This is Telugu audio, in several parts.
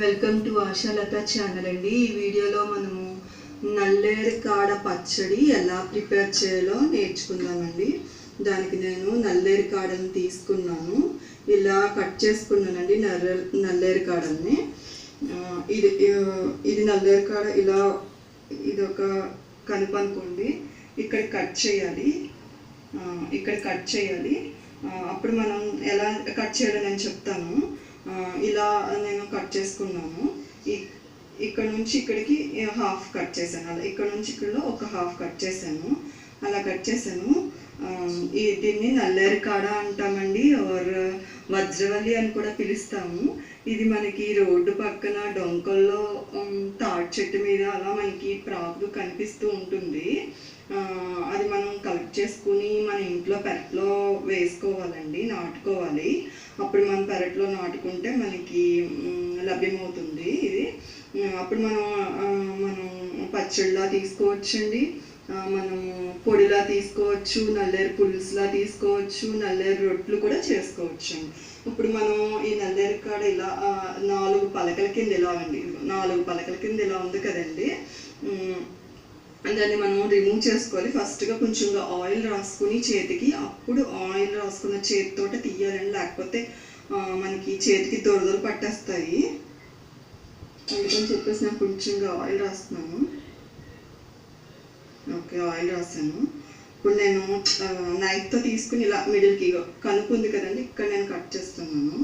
వెల్కమ్ టు ఆశాలత ఛానల్ అండి. ఈ వీడియోలో మనము నల్లేరికాడ పచ్చడి ఎలా ప్రిపేర్ చేయాలో నేర్చుకుందామండి. దానికి నేను నల్లేరికాడని తీసుకున్నాను, ఇలా కట్ చేసుకున్నానండి. నల్లేరికాడని ఇది నల్లేరికాడ ఇలా ఇది ఒక కనుపు అనుకోండి, ఇక్కడ కట్ చేయాలి. అప్పుడు మనం ఎలా కట్ చేయాలో నేను చెప్తాను. ఇలా నేను కట్ చేసుకున్నాను. ఇక్కడ నుంచి ఇక్కడికి హాఫ్ కట్ చేశాను, అలా ఇక్కడ నుంచి ఇక్కడ ఒక హాఫ్ కట్ చేశాను. అలా కట్ చేశాను. దీన్ని నల్లేరికాడ అంటామండి, ఆర్ వజ్రవల్లి అని కూడా పిలుస్తాము. ఇది మనకి రోడ్డు పక్కన డొంకల్లో తాటి చెట్టు మీద అలా మనకి ప్రాకు కనిపిస్తూ ఉంటుంది. అది మనం కలెక్ట్ చేసుకుని మన ఇంట్లో పెరట్లో వేసుకోవాలండి, నాటుకోవాలి. అప్పుడు మనం పెరట్లో నాటుకుంటే మనకి లభ్యమవుతుంది ఇది. అప్పుడు మనం పచ్చడిలా తీసుకోవచ్చండి, మనం పొడిలా తీసుకోవచ్చు, నల్లేరు పులుసులా తీసుకోవచ్చు, నల్లేరు రొట్లు కూడా చేసుకోవచ్చు. ఇప్పుడు మనం ఈ నల్లేరికాడ ఇలా 4 పలకల కింద ఇలా అండి, 4 పలకల కింద ఇలా ఉంది కదండి. దాన్ని మనం రిమూవ్ చేసుకోవాలి. ఫస్ట్గా కొంచెం ఆయిల్ రాసుకుని చేతికి, అప్పుడు ఆయిల్ రాసుకున్న చేతితోట తీయాలండి, లేకపోతే మనకి చేతికి దొరదలు పట్టేస్తాయి. అందుకని చెప్పేసి నేను కొంచెంగా ఆయిల్ రాస్తున్నాను. ఓకే, ఆయిల్ రాసాను. ఇప్పుడు నేను నైఫ్తో తీసుకుని ఇలా మిడిల్కి కనుపు ఉంది కదండి, ఇక్కడ నేను కట్ చేస్తున్నాను.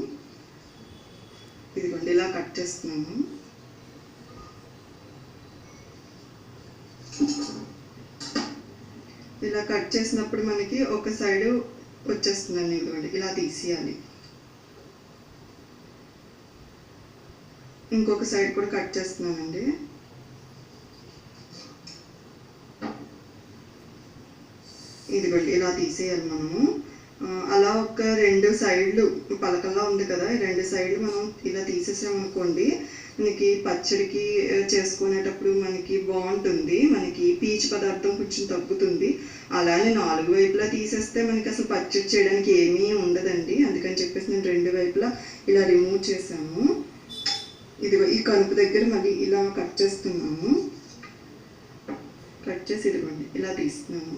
ఇదిగోండి ఇలా కట్ చేస్తున్నాను. ఇలా కట్ చేసినప్పుడు మనకి ఒక సైడు వచ్చేస్తుందండి, ఇదిగోండి ఇలా తీసేయాలి. ఇంకొక సైడ్ కూడా కట్ చేస్తున్నానండి. ఇదిగోండి ఇలా తీసేయాలి మనము. అలా ఒక 2 సైడ్లు పలకల్లా ఉంది కదా, ఈ 2 సైడ్లు మనం ఇలా తీసేసామనుకోండి, మనకి పచ్చడికి చేసుకునేటప్పుడు మనకి బాగుంటుంది. మనకి పీచు పదార్థం కొంచెం తగ్గుతుంది. అలానే 4 వైపులా తీసేస్తే మనకి అసలు పచ్చడి చేయడానికి ఏమీ ఉండదండి. అందుకని చెప్పేసి నేను 2 వైపులా ఇలా రిమూవ్ చేశాను. ఇదిగో ఈ కనుపు దగ్గర మళ్ళీ ఇలా కట్ చేస్తున్నాను. కట్ చేసి ఇదిగోండి ఇలా తీస్తున్నాను.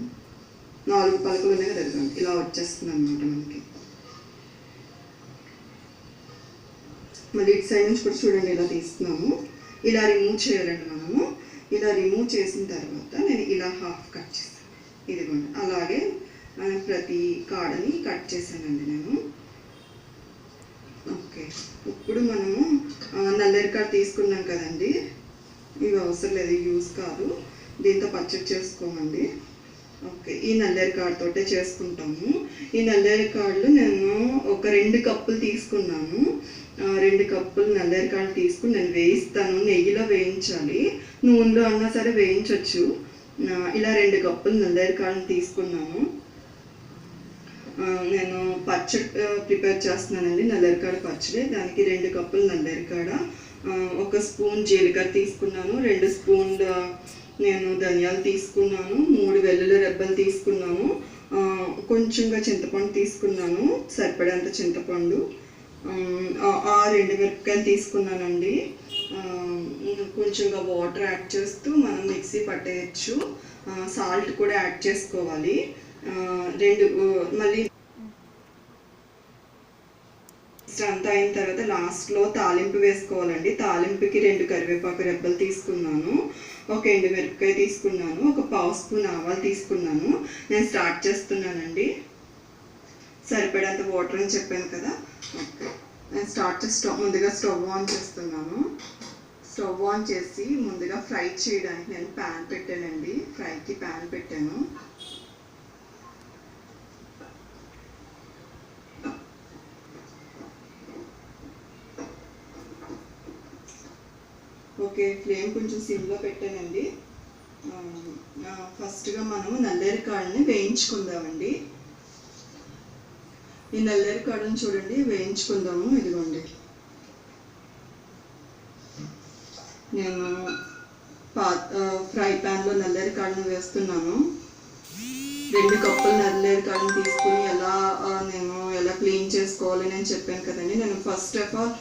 4 పలకలు ఉన్నాయి కదా, ఇదిగోండి ఇలా వచ్చేస్తుంది అన్నమాట మనకి. మళ్ళీ ఇటు సైడ్ నుంచి కూడా చూడండి ఇలా తీస్తున్నాము. ఇలా రిమూవ్ చేయాలండి మనము. ఇలా రిమూవ్ చేసిన తర్వాత నేను ఇలా హాఫ్ కట్ చేస్తాను. ఇదిగోండి అలాగే ప్రతి కాడని కట్ చేశానండి నేను. ఓకే, ఇప్పుడు మనము నల్లేరికాడ తీసుకున్నాం కదండి, ఇవి అవసరం లేదు, యూజ్ కాదు, దీంతో పచ్చడి చేసుకోమండి. ఓకే, ఈ నల్లేరికాడతోటే చేసుకుంటాము. ఈ నల్లేరికాడలు నేను ఒక 2 కప్పులు తీసుకున్నాను. 2 కప్పులు నల్లేరికాడలు తీసుకుని నేను వేయిస్తాను. నెయ్యిలో వేయించాలి, నూనెలో అన్నా సరే వేయించవచ్చు. ఇలా 2 కప్పులు నల్లేరికాడలు తీసుకున్నాను. నేను పచ్చడి ప్రిపేర్ చేస్తున్నానండి, నల్లేరికాడ పచ్చడి. దానికి 2 కప్పులు నల్లేరికాడ, 1 స్పూన్ జీలకర్ర తీసుకున్నాను, 2 స్పూన్ల నేను ధనియాలు తీసుకున్నాను, 3 వెల్లుల్లి రెబ్బలు తీసుకున్నాను, కొంచెంగా చింతపండు తీసుకున్నాను, సరిపడేంత చింతపండు, 2 మిరపకాయలు తీసుకున్నానండి. కొంచెంగా వాటర్ యాడ్ చేస్తూ మనం మిక్సీ పట్టేయచ్చు. సాల్ట్ కూడా యాడ్ చేసుకోవాలి. మళ్ళీ అంతా అయిన తర్వాత లాస్ట్లో తాలింపు వేసుకోవాలండి. తాలింపుకి 2 కరివేపాకు రెబ్బలు తీసుకున్నాను, 1 ఎండుమిరపకాయ తీసుకున్నాను, 1 పావు స్పూన్ ఆవాలు తీసుకున్నాను. నేను స్టార్ట్ చేస్తున్నానండి. సరిపడేంత వాటర్ అని చెప్పాను కదా. ఓకే, నేను ముందుగా స్టవ్ ఆన్ చేస్తున్నాను. స్టవ్ ఆన్ చేసి ముందుగా ఫ్రై చేయడానికి నేను ప్యాన్ పెట్టానండి. ఫ్రైకి ప్యాన్ పెట్టాను. ఓకే, ఫ్లేమ్ కొంచెం సిమ్లో పెట్టానండి. ఫస్ట్గా మనము నల్లేరికాడని వేయించుకుందామండి. ఈ నల్లేరికాడని చూడండి వేయించుకుందాము. ఇదిగోండి నేను ఫ్రై ప్యాన్లో నల్లేరికాడని వేస్తున్నాను. 2 కప్పులు నల్లేరికాడని తీసుకుని నేను ఎలా క్లీన్ చేసుకోవాలి నేను చెప్పాను కదండి. నేను ఫస్ట్ ఆఫ్ ఆల్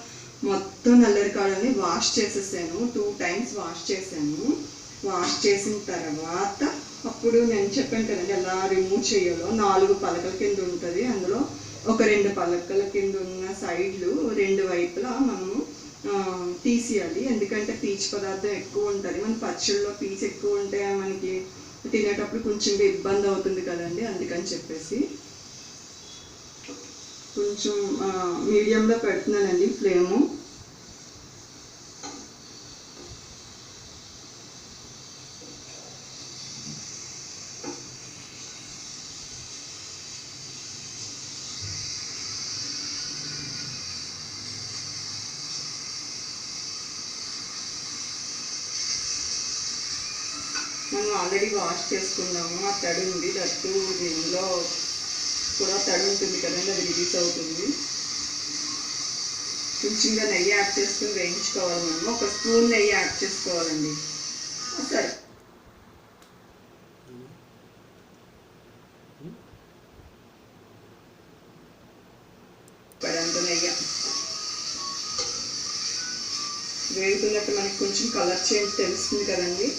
మొత్తం నల్లేరుకాడని వాష్ చేసేసాను. 2 times వాష్ చేశాను. వాష్ చేసిన తర్వాత అప్పుడు నేను చెప్పాను కదండి ఎలా రిమూవ్ చేయాలో. 4 పలకల కింద ఉంటుంది. అందులో ఒక 2 పలకల కింద ఉన్న సైడ్లు 2 వైపులా మనము తీసేయాలి. ఎందుకంటే పీచు పదార్థం ఎక్కువ ఉంటుంది. మన పచ్చళ్ళలో పీచు ఎక్కువ ఉంటే మనకి తినేటప్పుడు కొంచెం ఇబ్బంది అవుతుంది కదండి. అందుకని చెప్పేసి కొంచెం మీడియంలో పెడుతున్నానండి ఫ్లేము. మనం ఆల్రెడీ వాష్ చేసుకున్నాము. ఆ తడి ఉంది, దట్టు దీనిలో కూడా తడి ఉంటుంది కదండి, అది రిలీజ్ అవుతుంది. కొంచెంగా నెయ్యి యాడ్ చేసుకుని వేయించుకోవాలి. మనం 1 స్పూన్ నెయ్యి యాడ్ చేసుకోవాలండి. సరే, పడంత నెయ్యి వేగుతున్నట్టు మనకి కొంచెం కలర్ చేంజ్ తెలుస్తుంది కదండి.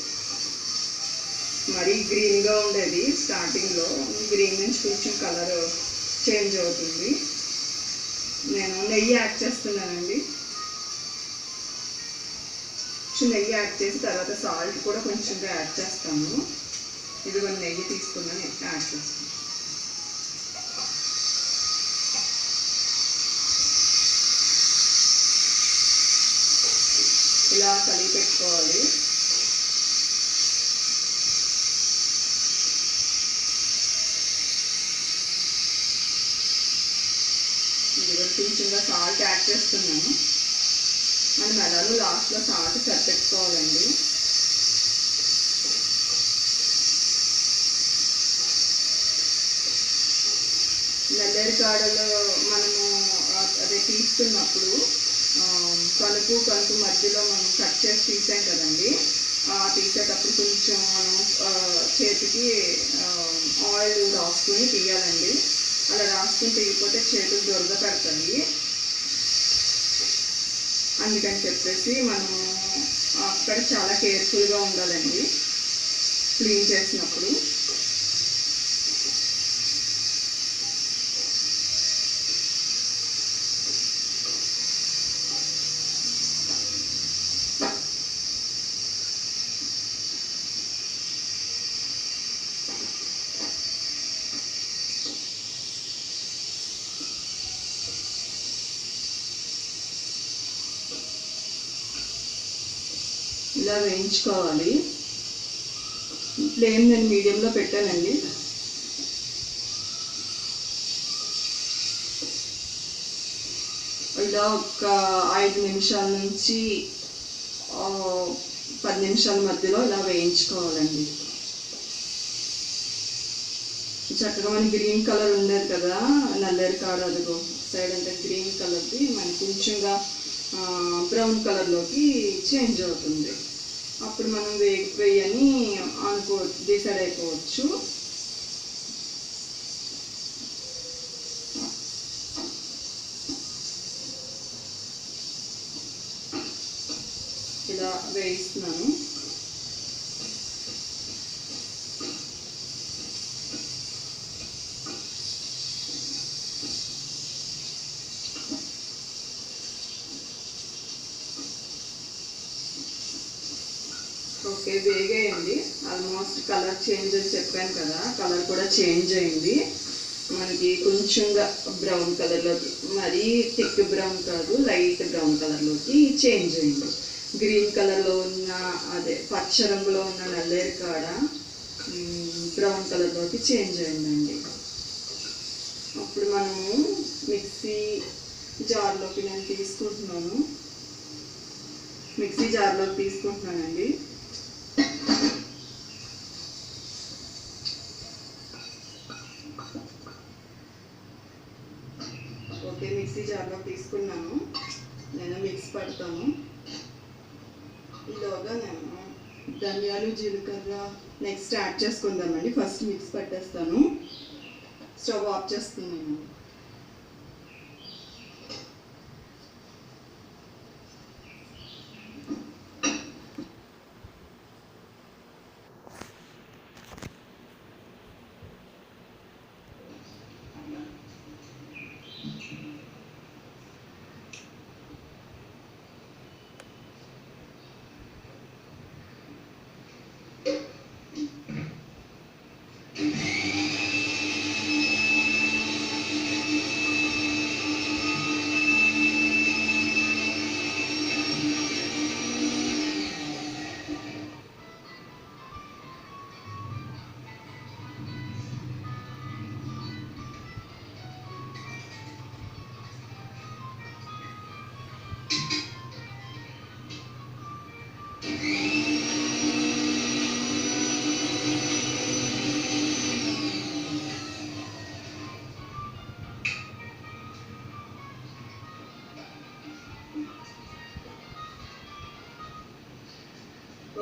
మరీ గ్రీన్గా ఉండేది స్టార్టింగ్లో, గ్రీన్ నుంచి కొంచెం కలర్ చేంజ్ అవుతుంది. నేను నెయ్యి యాడ్ చేస్తున్నానండి. కొంచెం నెయ్యి యాడ్ చేసి తర్వాత సాల్ట్ కూడా కొంచెంగా యాడ్ చేస్తాను. ఇది కొన్ని నెయ్యి తీసుకున్నాను, యాడ్ చేస్తాను. ఇలా కలిపి పెట్టుకోవాలి. కొంచెంగా సాల్ట్ యాడ్ చేస్తున్నాను. మనం ఎలాగో లాస్ట్లో సాల్ట్ సరిపెట్టుకోవాలండి. నల్లేరుకాడలో మనము అదే తీస్తున్నప్పుడు కలుపు మధ్యలో మనం కట్ చేసి తీసాం కదండి. తీసేటప్పుడు కొంచెం మనం చేతికి ఆయిల్ రాసుకొని తీయాలండి. అలా రాసుకుని తీయకపోతే చేతులు దురద పడతాయి. అందుకని చెప్పేసి మనము అక్కడ చాలా కేర్ఫుల్గా ఉండాలండి క్లీన్ చేసినప్పుడు. ఇలా వేయించుకోవాలి. ఫ్లేమ్ నేను మీడియంలో పెట్టానండి. ఇలా ఒక 5 నిమిషాల నుంచి 10 నిమిషాల మధ్యలో ఇలా వేయించుకోవాలండి. చక్కగా మనకి గ్రీన్ కలర్ ఉండేది కదా నల్లేరుకాడ, అదిగో సైడ్ అంతా గ్రీన్ కలర్ది మనకి కొంచెంగా బ్రౌన్ కలర్లోకి చేంజ్ అవుతుంది. అప్పుడు మనం వేయని డిసైడ్ అయిపోవచ్చు. ఇలా వేయిస్తున్నాను. ఓకే, వేగేయండి. ఆల్మోస్ట్ కలర్ చేంజ్ అని చెప్పాను కదా, కలర్ కూడా చేంజ్ అయింది. మనకి కొంచెంగా బ్రౌన్ కలర్లోకి, మరీ థిక్ బ్రౌన్ కాదు, లైట్ బ్రౌన్ కలర్లోకి చేంజ్ అయింది. గ్రీన్ కలర్లో ఉన్న అదే పచ్చ రంగులో ఉన్న నల్లేరుకాడ బ్రౌన్ కలర్లోకి చేంజ్ అయిందండి. అప్పుడు మనము మిక్సీ జార్లోకి నేను తీసుకుంటున్నాను. మిక్సీ జార్లోకి తీసుకుంటున్నానండి. ఓకే, మిక్సీ జార్లో తీసుకున్నాను. నేను మిక్స్ పడతాను. ఈలోగా నేను ధనియాలు, జీలకర్ర నెక్స్ట్ యాడ్ చేసుకుందామండి. ఫస్ట్ మిక్స్ పట్టేస్తాను. స్టవ్ ఆఫ్ చేస్తున్నాను.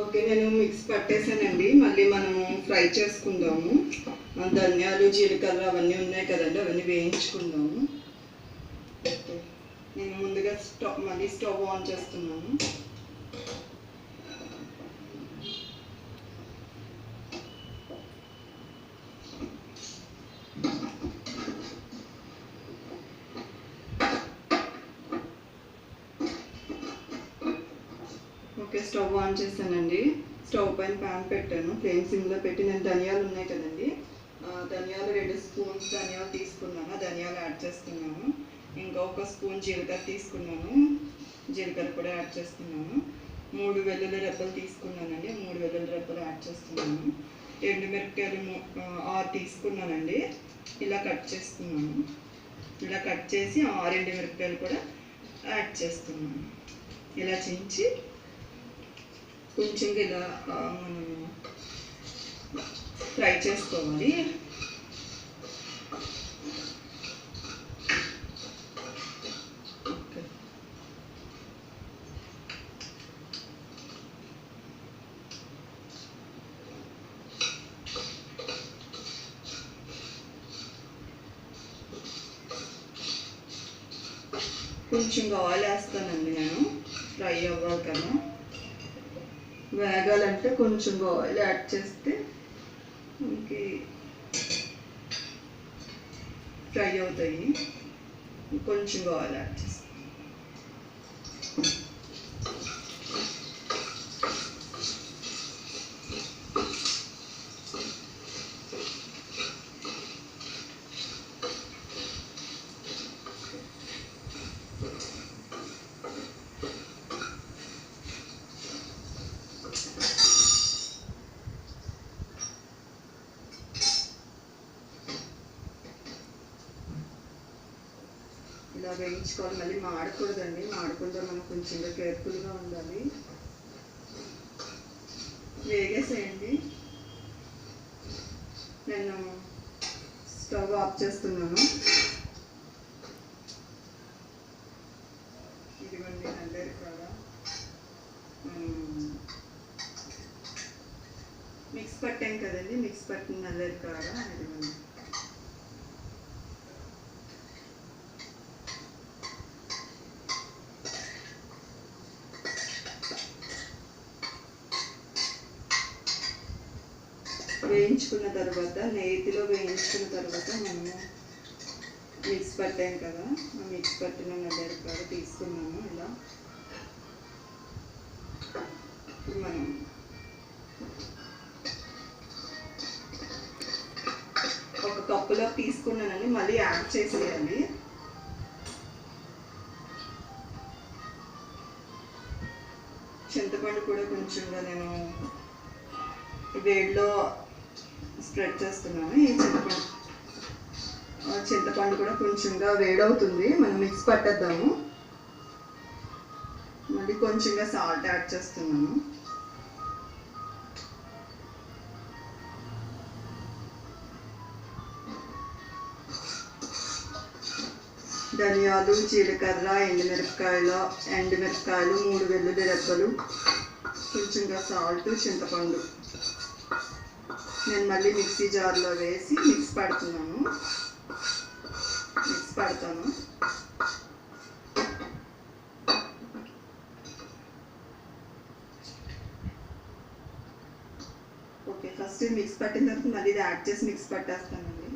ఓకే, నేను మిక్స్ పట్టేసానండి. మళ్ళీ మనము ఫ్రై చేసుకుందాము. ధనియాలు జీలకర్ర అవన్నీ ఉన్నాయి కదండి, అవన్నీ వేయించుకుందాము. ఓకే, నేను ముందుగా మళ్ళీ స్టవ్ ఆన్ చేస్తున్నాను. ఓకే, స్టవ్ ఆన్ చేశానండి. స్టవ్ పైన ప్యాన్ పెట్టాను. ఫ్లేమ్ సిమ్లో పెట్టి నేను ధనియాలు ఉన్నాయి కదండి, ధనియాలు 2 స్పూన్స్ ధనియాలు తీసుకున్నాను. ధనియాలు యాడ్ చేస్తున్నాను. ఇంకా 1 స్పూన్ జీలకర్ర తీసుకున్నాను. జీలకర్ర కూడా యాడ్ చేస్తున్నాను. 3 వెల్లుల్లి రెబ్బలు తీసుకున్నానండి. 3 వెల్లుల్లి రెబ్బలు యాడ్ చేస్తున్నాను. ఎండుమిరపకాయలు 6 తీసుకున్నానండి. ఇలా కట్ చేస్తున్నాను. ఇలా కట్ చేసి 6 ఎండుమిరపకాయలు కూడా యాడ్ చేస్తున్నాను. ఇలా చించి కొంచెం ఇలా మనం ఫ్రై చేసుకోవాలి. కొంచెం ఆయిల్ వేస్తానండి, నేను ఫ్రై అవ్వాలి కదా. వేగాలంటే కొంచెం ఆయిల్ యాడ్ చేస్తే మనకి ఫ్రై అవుతాయి. కొంచెం ఆయిల్ యాడ్ చేస్తాను. ఇలా వేయించుకోవాలి. మళ్ళీ మాడకూడదండి, మాడకుండా మనం కొంచెం కేర్ఫుల్గా ఉండాలి. వేగేసేయండి. నేను స్టవ్ ఆఫ్ చేస్తున్నాను. ఇదిగోండి నల్లేరు కూడా మిక్స్ పట్టాం కదండి, మిక్స్ పట్టిన నల్లేరు కాడ ఇదిగోండి. వేయించుకున్న తర్వాత, నేతిలో వేయించుకున్న తర్వాత మనము మిక్స్ పట్టాం కదా, ఆ మిక్స్ పట్టిన నల్లేరు కాడ తీసుకున్నాము. ఇలా మనం ఒక కప్పులో తీసుకున్నానండి, మళ్ళీ యాడ్ చేసేయాలి. చింతపండు కూడా కొంచెంగా నేను వేడిలో స్ప్రెడ్ చేస్తున్నాను. ఈ చింతపండు కూడా కొంచెంగా వేడవుతుంది. మనం మిక్స్ పట్టేద్దాము. మళ్ళీ కొంచెంగా సాల్ట్ యాడ్ చేస్తున్నాను. ధనియాలు జీలకర్ర ఎండుమిరపకాయలు 3 వెల్లుల్లి రెబ్బలు, కొంచెంగా సాల్ట్, చింతపండు నేను మళ్ళీ మిక్సీ జార్లో వేసి మిక్స్ పడుతున్నాను. మిక్స్ పడతాను. ఓకే, ఫస్ట్ మిక్స్ పట్టిన తర్వాత మళ్ళీ ఇది యాడ్ చేసి మిక్స్ పట్టేస్తానండి.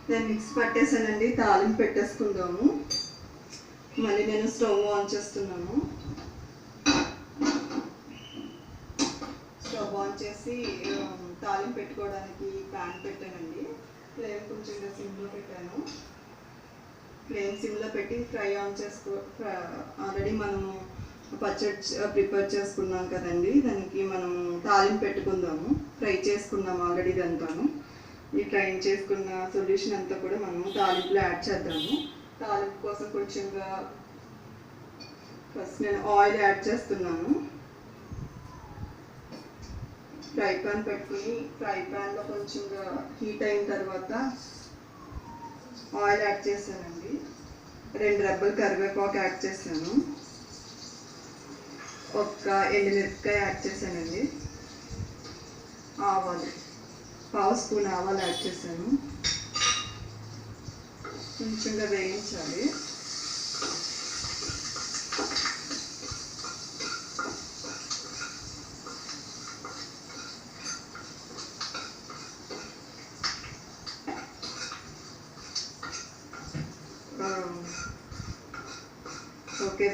నేను మిక్స్ పట్టేసానండి. తాలింపు పెట్టేసుకుందాము. మళ్ళీ నేను స్టవ్ ఆన్ చేస్తున్నాను. స్టవ్ ఆన్ చేసి తాలింపు పెట్టుకోవడానికి ప్యాన్ పెట్టానండి. ఫ్లేమ్ కొంచెం సిమ్లో పెట్టాను. ఫ్లేమ్ సిమ్లో పెట్టి ఫ్రై ఆన్ ఆల్రెడీ మనము పచ్చడి ప్రిపేర్ చేసుకున్నాం కదండి, దానికి మనం తాలింపు పెట్టుకుందాము. ఫ్రై చేసుకున్నాము ఆల్రెడీ దాంతోను. ఈ ఫ్రై చేసుకున్న సొల్యూషన్ అంతా కూడా మనము తాలింపులో యాడ్ చేద్దాము. తాలింపు కోసం కొంచెంగా ఫస్ట్ నేను ఆయిల్ యాడ్ చేస్తున్నాను. ఫ్రై ప్యాన్ పెట్టుకుని ఫ్రై ప్యాన్లో కొంచెంగా హీట్ అయిన తర్వాత ఆయిల్ యాడ్ చేశానండి. 2 రెబ్బలు కరివేపాకు యాడ్ చేశాను. ఒక ఎండుమిరపకాయ యాడ్ చేశానండి. ఆవాలు 1/2 స్పూన్ ఆవాలు యాడ్ చేశాను. కొంచెంగా వేయించాలి. ఓకే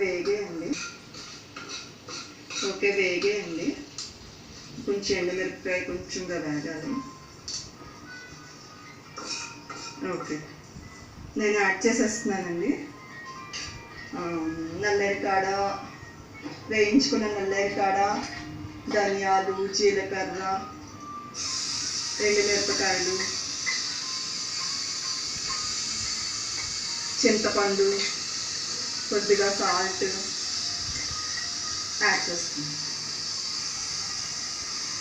వేగేయండి. కొంచెం ఎండుమిరపకాయ కొంచెంగా వేగాలి. ఓకే, నేను యాడ్ చేసేస్తున్నానండి. నల్లేరికాడ, వేయించుకున్న నల్లేరికాడ, ధనియాలు, జీలకర్ర, ఎండుమిరపకాయలు, చింతపండు, కొద్దిగా సాల్ట్ యాడ్ చేస్తున్నాను.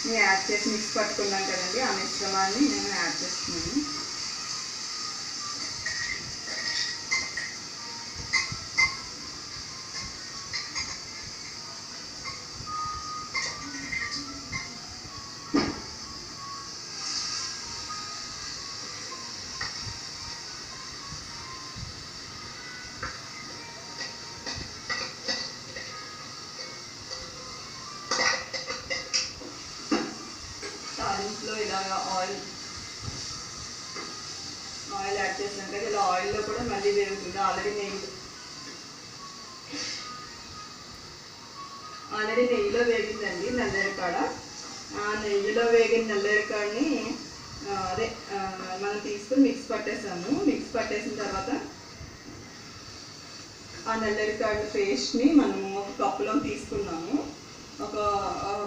నేను యాడ్ చేసి మిక్స్ పట్టుకున్నాను కదండి, ఆ మిశ్రమాన్ని నేను యాడ్ చేస్తున్నాను. తాలింపులో ఇలాగా ఆయిల్ యాడ్ చేసినాం కదా, ఇలా ఆయిల్లో కూడా మళ్ళీ వేగుతుంది. ఆల్రెడీ నెయ్యిలో వేగిందండి నల్లేరికాడ. ఆ నెయ్యిలో వేగిన నల్లేరికాడని మనం తీసుకుని మిక్స్ పట్టేసాము. మిక్స్ పట్టేసిన తర్వాత ఆ నల్లేరికాడ పేస్ట్ని మనము ఒక కప్పులో తీసుకున్నాము. ఒక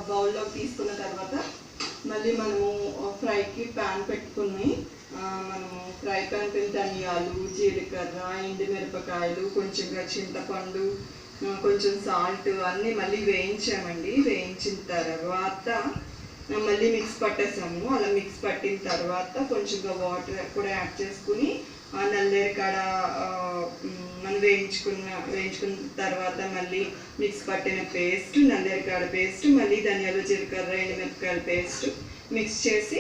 బౌల్లోకి తీసుకున్న తర్వాత మళ్ళీ మనము ఫ్రైకి ప్యాన్ పెట్టుకుని మనము ఫ్రై ప్యాన్ పైన ధనియాలు, జీలకర్ర, ఎండుమిరపకాయలు, కొంచెంగా చింతపండు, కొంచెం సాల్ట్ అన్నీ మళ్ళీ వేయించామండి. వేయించిన తర్వాత మళ్ళీ మిక్స్ పట్టేసాము. అలా మిక్స్ పట్టిన తర్వాత కొంచెంగా వాటర్ కూడా యాడ్ చేసుకుని ఆ నల్లేరికాడ మనం వేయించుకున్న తర్వాత మళ్ళీ మిక్స్ పట్టిన పేస్ట్, నల్లేరికాడ పేస్ట్, మళ్ళీ ధనియాలు, జీలకర్ర, ఎండుమిరపకాయల పేస్ట్ మిక్స్ చేసి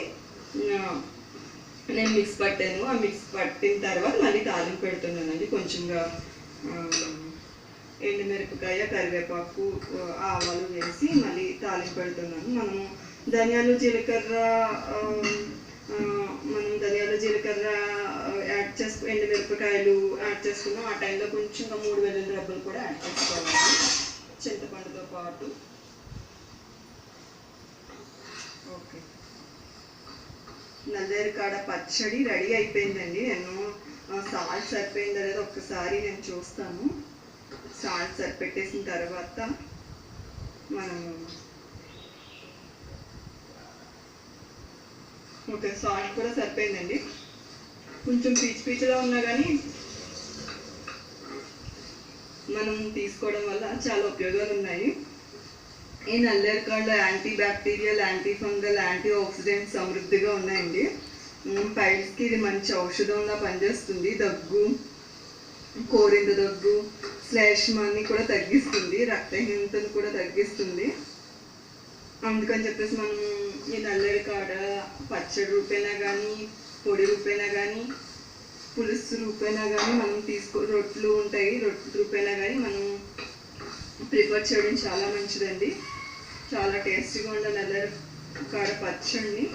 నేను మిక్స్ పట్టాను. ఆ మిక్స్ పట్టిన తర్వాత మళ్ళీ తాలింపు పెడుతున్నానండి. కొంచెంగా ఎండుమిరపకాయ, కరివేపాకు, ఆవాలు వేసి మళ్ళీ తాలింపు పెడుతున్నాను. మనము ధనియాలు, జీలకర్ర యాడ్ చేసుకు, ఎండుమిరపకాయలు యాడ్ చేసుకున్నాం. ఆ టైంలో కొంచెంగా 3 వెల్లుల్లి రెబ్బలు కూడా యాడ్ చేసుకోవాలి చింతపండుతో పాటు. ఓకే, నల్లేరికాడ పచ్చడి రెడీ అయిపోయిందండి. నేను సాల్ట్ సరిపోయిందా లేదా ఒక్కసారి నేను చూస్తాను. సాల్ట్ సరిపెట్టేసిన తర్వాత మనము ఓకే, సాల్ట్ కూడా సరిపోయిందండి. కొంచెం పీచులా ఉన్నా కానీ మనం తీసుకోవడం వల్ల చాలా ఉపయోగాలు ఉన్నాయి. ఈ నల్లేరికాడలో antibacterial, antifungal, antioxidants సమృద్ధిగా ఉన్నాయండి. పైల్స్కి ఇది మంచి ఔషధంగా పనిచేస్తుంది. దగ్గు, కోరింద దగ్గు, శ్లేష్మాన్ని కూడా తగ్గిస్తుంది. రక్తహీనతను కూడా తగ్గిస్తుంది. అందుకని చెప్పేసి మనం ఈ నల్లేరికాడ పచ్చడి రూపేనా కానీ, పొడి రూపేనా కానీ, పులుసు రూపేనా కానీ మనం రొట్టెలు ఉంటాయి, రొట్టె రూపేనా కానీ మనం ప్రిపేర్ చేయడం చాలా మంచిదండి. చాలా టేస్టీగా ఉండే నల్లేరికాడ పచ్చడిని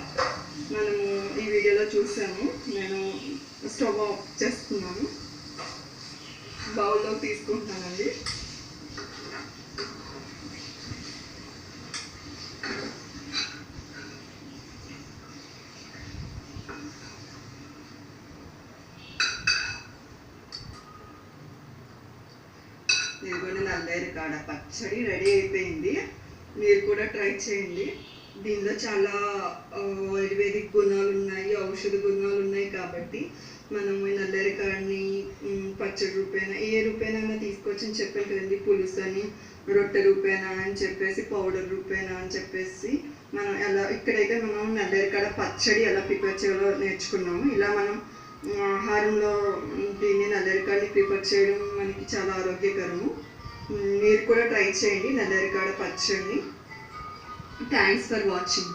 మనము ఈ వీడియోలో చూసాము. నేను స్టవ్ ఆఫ్ చేస్తున్నాను, బౌల్లో తీసుకుంటానండి. ఇదిగోండి నల్లేరికాడ పచ్చడి రెడీ అయిపోయింది. మీరు కూడా ట్రై చేయండి. దీనిలో చాలా ఆయుర్వేదిక్ గుణాలు ఉన్నాయి, ఔషధ గుణాలు ఉన్నాయి. కాబట్టి మనం ఈ నల్లేరికాడని పచ్చడి రూపేనా ఏ రూపేనా తీసుకోవచ్చు అని చెప్పాను కదండి. పులుసు అని, రొట్టె రూపేనా అని చెప్పేసి, పౌడర్ రూపేనా అని చెప్పేసి మనం ఎలా ఇక్కడైతే మనం నల్లేరికాడ పచ్చడి ఎలా ప్రిపేర్ చేయాలో నేర్చుకున్నాము. ఇలా మనం ఆహారంలో దీన్ని నల్లేరికాడని ప్రిపేర్ చేయడం మనకి చాలా ఆరోగ్యకరము. మీరు కూడా ట్రై చేయండి నల్లేరికాడ పచ్చడిని. Thanks for watching.